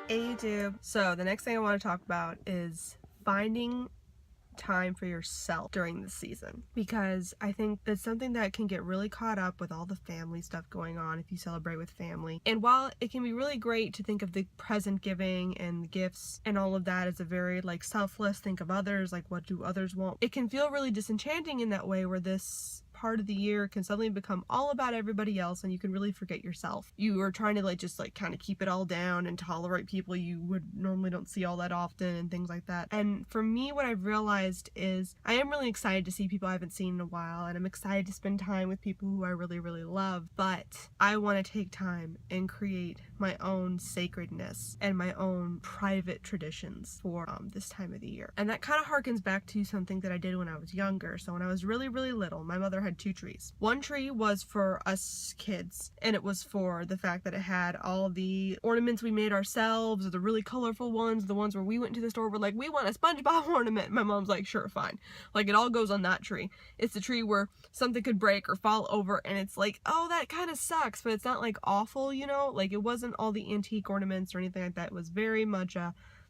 Hey YouTube. So the next thing I want to talk about is finding time for yourself during the season, because I think that's something that can get really caught up with all the family stuff going on if you celebrate with family. And while it can be really great to think of the present giving and the gifts and all of that as a very selfless, think of others, like what do others want, it can feel really disenchanting in that way where this part of the year can suddenly become all about everybody else and you can really forget yourself. You are trying to just kind of keep it all down and tolerate people you would normally don't see all that often and things like that. And for me, what I've realized is I am really excited to see people I haven't seen in a while, and I'm excited to spend time with people who I really, really love, but I want to take time and create my own sacredness and my own private traditions for this time of the year. And that kind of harkens back to something that I did when I was younger. So when I was really, really little, my mother had 2 trees. One tree was for us kids, and it was for the fact that it had all the ornaments we made ourselves, or the really colorful ones, the ones where we went to the store, we're like, we want a SpongeBob ornament. My mom's like, sure, fine. It all goes on that tree. It's the tree where something could break or fall over, and it's like, oh, that kind of sucks, but it's not awful, it wasn't all the antique ornaments or anything like that. It was very much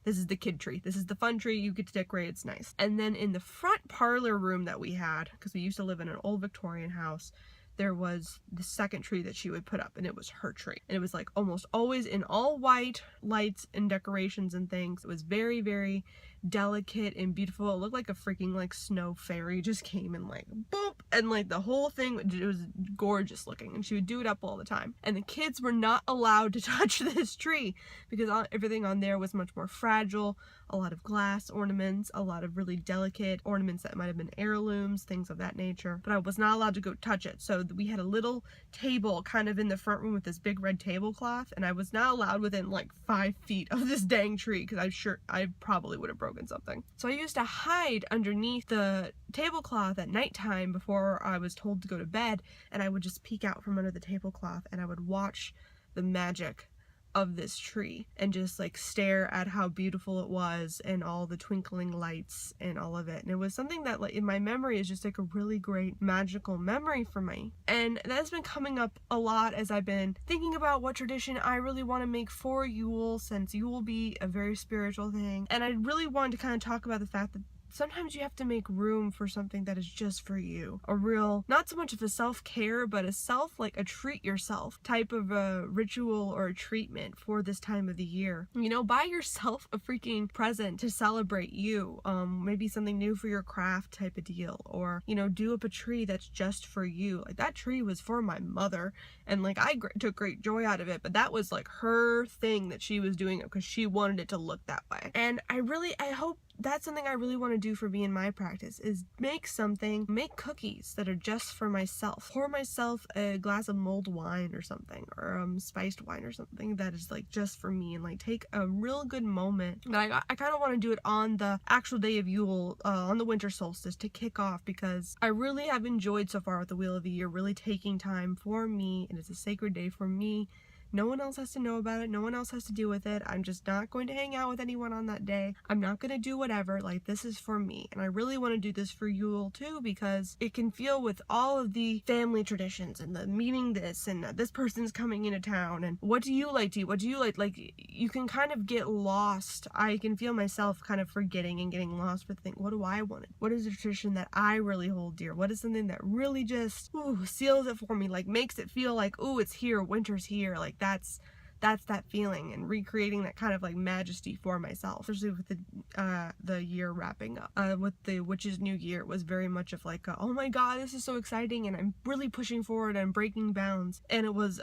this is the kid tree. This is the fun tree. You get to decorate. It's nice. And then in the front parlor room that we had, because we used to live in an old Victorian house, there was the second tree that she would put up, and it was her tree. And it was almost always in all white lights and decorations and things. It was very, very delicate and beautiful. It looked like a freaking snow fairy just came and boop, and the whole thing, it was gorgeous looking, and she would do it up all the time. And the kids were not allowed to touch this tree because everything on there was much more fragile, a lot of glass ornaments, a lot of really delicate ornaments that might have been heirlooms, things of that nature. But I was not allowed to go touch it. So we had a little table kind of in the front room with this big red tablecloth, and I was not allowed within 5 feet of this dang tree because I'm sure I probably would have broken something. So I used to hide underneath the tablecloth at nighttime before I was told to go to bed, and I would just peek out from under the tablecloth and I would watch the magic of this tree and just stare at how beautiful it was and all the twinkling lights and all of it. And it was something that in my memory is just a really great magical memory for me. And that's been coming up a lot as I've been thinking about what tradition I really want to make for Yule, since Yule will be a very spiritual thing. And I really wanted to kind of talk about the fact that sometimes you have to make room for something that is just for you. A real, not so much of a self-care, but a a treat yourself type of a ritual or a treatment for this time of the year. Buy yourself a freaking present to celebrate you. Maybe something new for your craft type of deal. Or, do up a tree that's just for you. That tree was for my mother, and I took great joy out of it, but that was her thing that she was doing it because she wanted it to look that way. And I hope that's something I really want to do for me in my practice, is make cookies that are just for myself. Pour myself a glass of mulled wine or something, or spiced wine or something that is just for me, and take a real good moment. But I kind of want to do it on the actual day of Yule, on the winter solstice, to kick off, because I really have enjoyed so far with the Wheel of the Year really taking time for me, and it's a sacred day for me. No one else has to know about it. No one else has to deal with it. I'm just not going to hang out with anyone on that day. I'm not going to do whatever. This is for me. And I really want to do this for Yule too, because it can feel with all of the family traditions and the meaning this and this person's coming into town and what do you like to eat? What do you like? You can kind of get lost. I can feel myself kind of forgetting and getting lost with what do I want? What is a tradition that I really hold dear? What is something that really just seals it for me? Makes it feel it's here, winter's here. That's that feeling, and recreating that kind of majesty for myself, especially with the year wrapping up. With the Witch's New Year, it was very much of oh my god, this is so exciting, and I'm really pushing forward and breaking bounds. And it was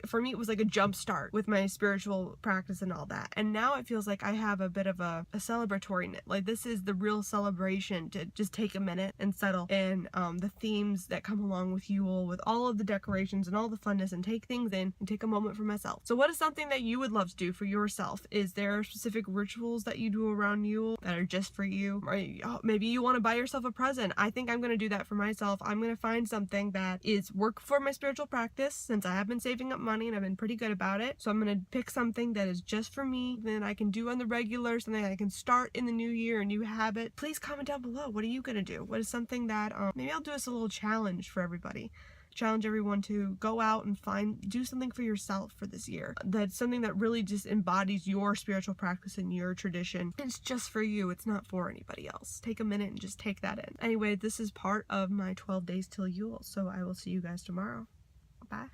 for me, it was a jump start with my spiritual practice and all that. And now it feels I have a bit of a celebratory, this is the real celebration, to just take a minute and settle in the themes that come along with Yule, with all of the decorations and all the funness, and take things in and take a moment for myself. So what is something that you would love to do for yourself? Is there specific rituals that you do around Yule that are just for you? Or maybe you want to buy yourself a present. I think I'm going to do that for myself. I'm going to find something that is work for my spiritual practice, since I have been saving up money and I've been pretty good about it. So I'm going to pick something that is just for me, that I can do on the regular, something I can start in the new year, a new habit. Please comment down below. What are you going to do? What is something that maybe I'll do as a little challenge for everybody challenge everyone to go out and do something for yourself for this year. That's something that really just embodies your spiritual practice and your tradition. It's just for you. It's not for anybody else. Take a minute and just take that in. Anyway, this is part of my 12 days till Yule, so I will see you guys tomorrow. Bye.